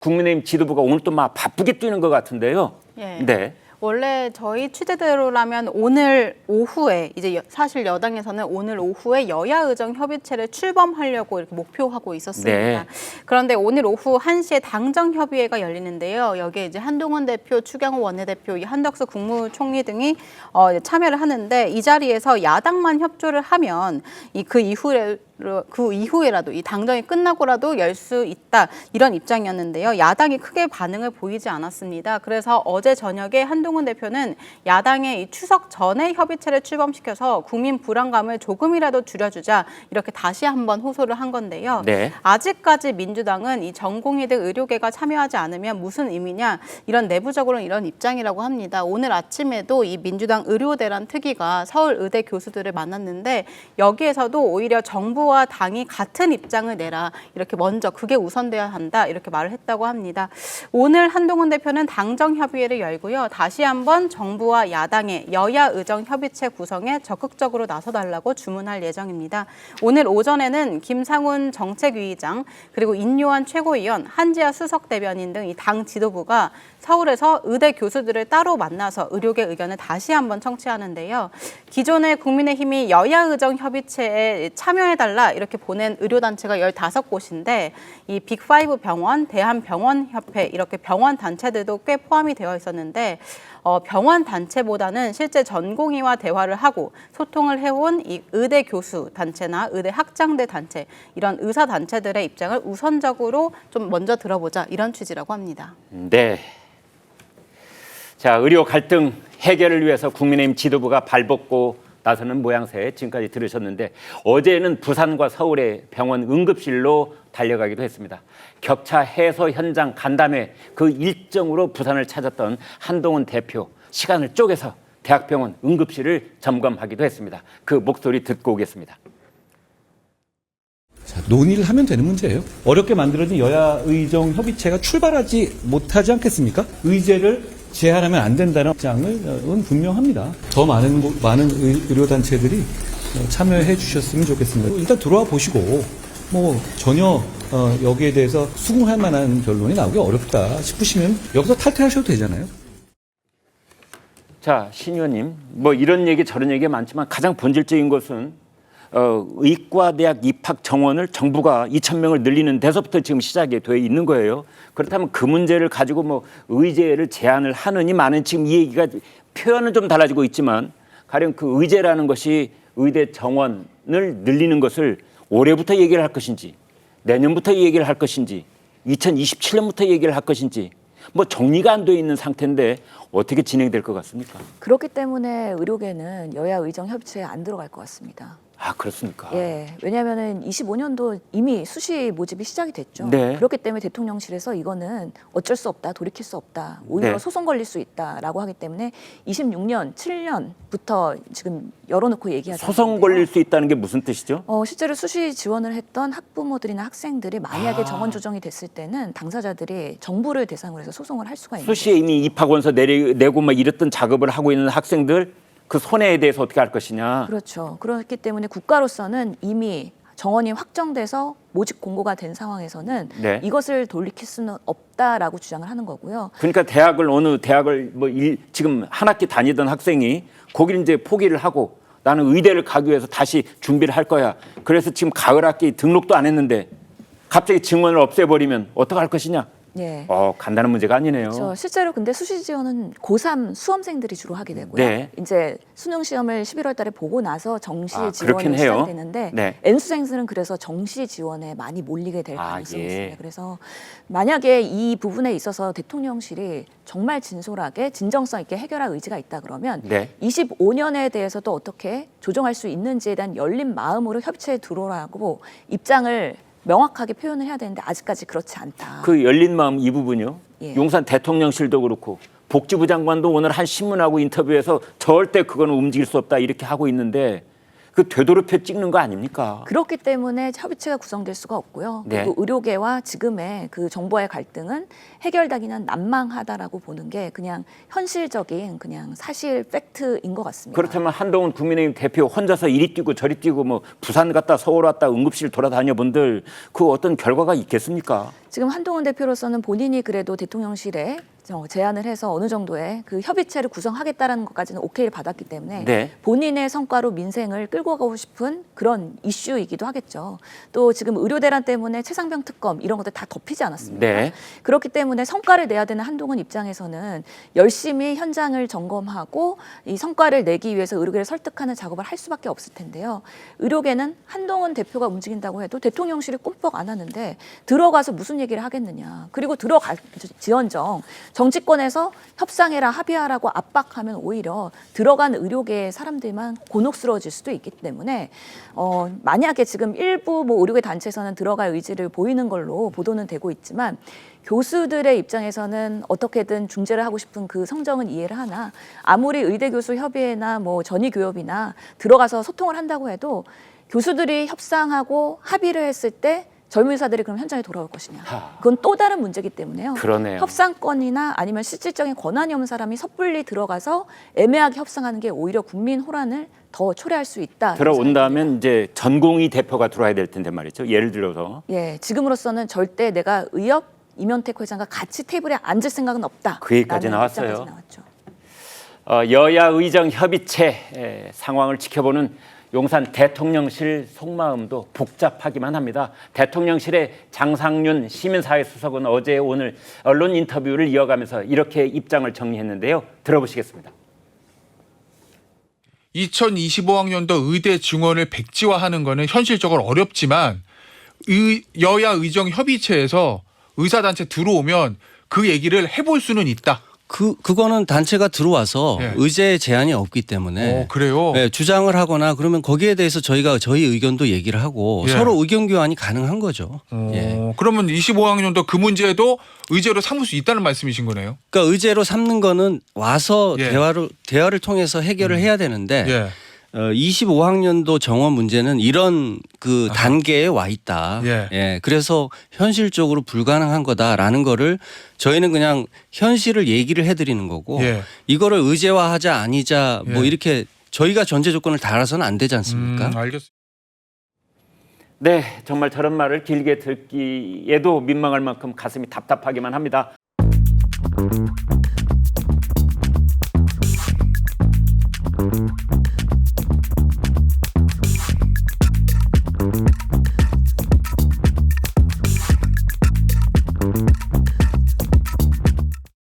국민의힘 지도부가 오늘 또 막 바쁘게 뛰는 것 같은데요. 예. 네. 원래 저희 취재대로라면 오늘 오후에 이제 사실 여당에서는 오늘 오후에 여야 의정 협의체를 출범하려고 이렇게 목표하고 있었습니다. 네. 그런데 오늘 오후 1시에 당정 협의회가 열리는데요. 여기에 이제 한동훈 대표, 추경호 원내대표, 이 한덕수 국무총리 등이 참여를 하는데 이 자리에서 야당만 협조를 하면 그 이후에라도 이 당정이 끝나고라도 열 수 있다 이런 입장이었는데요. 야당이 크게 반응을 보이지 않았습니다. 그래서 어제 저녁에 한동훈 대표는 야당의 이 추석 전에 협의체를 출범시켜서 국민 불안감을 조금이라도 줄여주자 이렇게 다시 한번 호소를 한 건데요. 네. 아직까지 민주당은 이 전공의 등 의료계가 참여하지 않으면 무슨 의미냐 이런 내부적으로는 이런 입장이라고 합니다. 오늘 아침에도 이 민주당 의료대란 특위가 서울 의대 교수들을 만났는데 여기에서도 오히려 정부와 당이 같은 입장을 내라 이렇게 먼저 그게 우선돼야 한다 이렇게 말을 했다고 합니다. 오늘 한동훈 대표는 당정 협의회를 열고요. 다시 한번 정부와 야당의 여야 의정 협의체 구성에 적극적으로 나서달라고 주문할 예정입니다. 오늘 오전에는 김상훈 정책위의장 그리고 인요한 최고위원, 한지아 수석대변인 등 이 당 지도부가 서울에서 의대 교수들을 따로 만나서 의료계 의견을 다시 한번 청취하는데요. 기존에 국민의힘이 여야 의정 협의체에 참여해달라 이렇게 보낸 의료단체가 15곳인데 이 빅5 병원, 대한병원협회 이렇게 병원 단체들도 꽤 포함이 되어 있었는데 병원 단체보다는 실제 전공의와 대화를 하고 소통을 해온 이 의대 교수 단체나 의대 학장대 단체 이런 의사 단체들의 입장을 우선적으로 좀 먼저 들어보자 이런 취지라고 합니다. 네. 자, 의료 갈등 해결을 위해서 국민의힘 지도부가 발벗고 나서는 모양새 지금까지 들으셨는데 어제는 부산과 서울의 병원 응급실로 달려가기도 했습니다. 격차 해소 현장 간담회 그 일정으로 부산을 찾았던 한동훈 대표 시간을 쪼개서 대학병원 응급실을 점검하기도 했습니다. 그 목소리 듣고 오겠습니다. 자, 논의를 하면 되는 문제예요. 어렵게 만들어진 여야 의정 협의체가 출발하지 못하지 않겠습니까? 의제를 제한하면 안 된다는 입장은 분명합니다. 더 많은 의료단체들이 참여해 주셨으면 좋겠습니다. 일단 들어와 보시고 전혀 여기에 대해서 수긍할 만한 결론이 나오기 어렵다 싶으시면 여기서 탈퇴하셔도 되잖아요. 자, 신 의원님, 이런 얘기 저런 얘기가 많지만 가장 본질적인 것은 의과대학 입학 정원을 정부가 2,000명을 늘리는 데서부터 지금 시작이 돼 있는 거예요. 그렇다면 그 문제를 가지고 의제를 제한을 하느니 마는 지금 이 얘기가 표현은 좀 달라지고 있지만 가령 그 의제라는 것이 의대 정원을 늘리는 것을 올해부터 얘기를 할 것인지 내년부터 얘기를 할 것인지 2027년부터 얘기를 할 것인지 정리가 안 돼 있는 상태인데 어떻게 진행될 것 같습니까? 그렇기 때문에 의료계는 여야 의정 협의체에 안 들어갈 것 같습니다. 아, 그렇습니까? 예, 왜냐하면은 25년도 이미 수시 모집이 시작이 됐죠. 네. 그렇기 때문에 대통령실에서 이거는 어쩔 수 없다, 돌이킬 수 없다, 오히려 네. 소송 걸릴 수 있다라고 하기 때문에 26년, 7년부터 지금 열어놓고 얘기하자. 소송 걸릴 수 있다는 게 무슨 뜻이죠? 실제로 수시 지원을 했던 학부모들이나 학생들이 만약에 정원 조정이 됐을 때는 당사자들이 정부를 대상으로 해서 소송을 할 수가 있는 수시에 이미 입학원서 내고 이랬던 작업을 하고 있는 학생들 그 손해에 대해서 어떻게 할 것이냐. 그렇죠. 그렇기 때문에 국가로서는 이미 정원이 확정돼서 모집 공고가 된 상황에서는 네. 이것을 돌이킬 수는 없다라고 주장을 하는 거고요. 그러니까 어느 대학을 지금 한 학기 다니던 학생이 거기를 이제 포기를 하고 나는 의대를 가기 위해서 다시 준비를 할 거야. 그래서 지금 가을 학기 등록도 안 했는데 갑자기 증원을 없애버리면 어떡할 것이냐. 예. 간단한 문제가 아니네요. 그렇죠. 실제로 근데 수시 지원은 고3 수험생들이 주로 하게 되고요. 네. 이제 수능 시험을 11월 달에 보고 나서 정시 그렇긴 지원이 해요. 시작되는데 네. N수생들은 그래서 정시 지원에 많이 몰리게 될 가능성이 예. 있습니다. 그래서 만약에 이 부분에 있어서 대통령실이 정말 진솔하게 진정성 있게 해결할 의지가 있다 그러면 네. 25년에 대해서도 어떻게 조정할 수 있는지에 대한 열린 마음으로 협치에 들어오라고 입장을 명확하게 표현을 해야 되는데 아직까지 그렇지 않다. 그 열린 마음 이 부분이요. 예. 용산 대통령실도 그렇고 복지부 장관도 오늘 한 신문하고 인터뷰에서 절대 그거는 움직일 수 없다 이렇게 하고 있는데 그 되도록표 찍는 거 아닙니까? 그렇기 때문에 협의체가 구성될 수가 없고요. 네. 그리고 의료계와 지금의 그 정부와의 갈등은 해결되기는 난망하다라고 보는 게 그냥 현실적인 그냥 사실 팩트인 것 같습니다. 그렇다면 한동훈 국민의힘 대표 혼자서 이리 뛰고 저리 뛰고 뭐 부산 갔다 서울 왔다 응급실 돌아다녀 본들 그 어떤 결과가 있겠습니까? 지금 한동훈 대표로서는 본인이 그래도 대통령실에 제안을 해서 어느 정도의 그 협의체를 구성하겠다라는 것까지는 오케이를 받았기 때문에 네. 본인의 성과로 민생을 끌고 가고 싶은 그런 이슈이기도 하겠죠. 또 지금 의료 대란 때문에 최상병 특검 이런 것들 다 덮이지 않았습니까? 네. 그렇기 때문에 성과를 내야 되는 한동훈 입장에서는 열심히 현장을 점검하고 이 성과를 내기 위해서 의료계를 설득하는 작업을 할 수밖에 없을 텐데요. 의료계는 한동훈 대표가 움직인다고 해도 대통령실이 꼼뻑 안 하는데 들어가서 무슨 얘기를 하겠느냐. 그리고 들어갈지언정 정치권에서 협상해라 합의하라고 압박하면 오히려 들어간 의료계의 사람들만 곤혹스러워질 수도 있기 때문에 만약에 지금 일부 뭐 의료계 단체에서는 들어갈 의지를 보이는 걸로 보도는 되고 있지만 교수들의 입장에서는 어떻게든 중재를 하고 싶은 그 성정은 이해를 하나 아무리 의대 교수 협의회나 뭐 전위 교협이나 들어가서 소통을 한다고 해도 교수들이 협상하고 합의를 했을 때 젊은 의사들이 그럼 현장에 돌아올 것이냐. 그건 또 다른 문제이기 때문에요. 그러네요. 협상권이나 아니면 실질적인 권한이 없는 사람이 섣불리 들어가서 애매하게 협상하는 게 오히려 국민 호란을 더 초래할 수 있다. 들어온다면 이제 전공의 대표가 들어와야 될 텐데 말이죠. 예를 들어서. 예, 지금으로서는 절대 내가 의협 이명택 회장과 같이 테이블에 앉을 생각은 없다. 그 얘기까지 라는 나왔어요. 입장까지 나왔죠. 여야 의정 협의체 상황을 지켜보는 용산 대통령실 속마음도 복잡하기만 합니다. 대통령실의 장상윤 시민사회 수석은 어제 오늘 언론 인터뷰를 이어가면서 이렇게 입장을 정리했는데요. 들어보시겠습니다. 2025학년도 의대 증원을 백지화하는 것은 현실적으로 어렵지만 여야 의정 협의체에서 의사단체 들어오면 그 얘기를 해볼 수는 있다. 그거는 단체가 들어와서 예. 의제 제한이 없기 때문에 그래요? 예, 주장을 하거나 그러면 거기에 대해서 저희가 저희 의견도 얘기를 하고 예. 서로 의견 교환이 가능한 거죠. 예. 그러면 25학년도 그 문제도 의제로 삼을 수 있다는 말씀이신 거네요? 그러니까 의제로 삼는 거는 와서 예. 대화를 통해서 해결을 해야 되는데 예. 25학년도 정원 문제는 이런 그 단계에 와 있다. 예. 예. 그래서 현실적으로 불가능한 거다라는 거를 저희는 그냥 현실을 얘기를 해드리는 거고 예. 이거를 의제화하자 아니자 뭐 예. 이렇게 저희가 전제 조건을 달아서는 안 되지 않습니까? 알겠습니다. 네, 정말 저런 말을 길게 듣기에도 민망할 만큼 가슴이 답답하기만 합니다.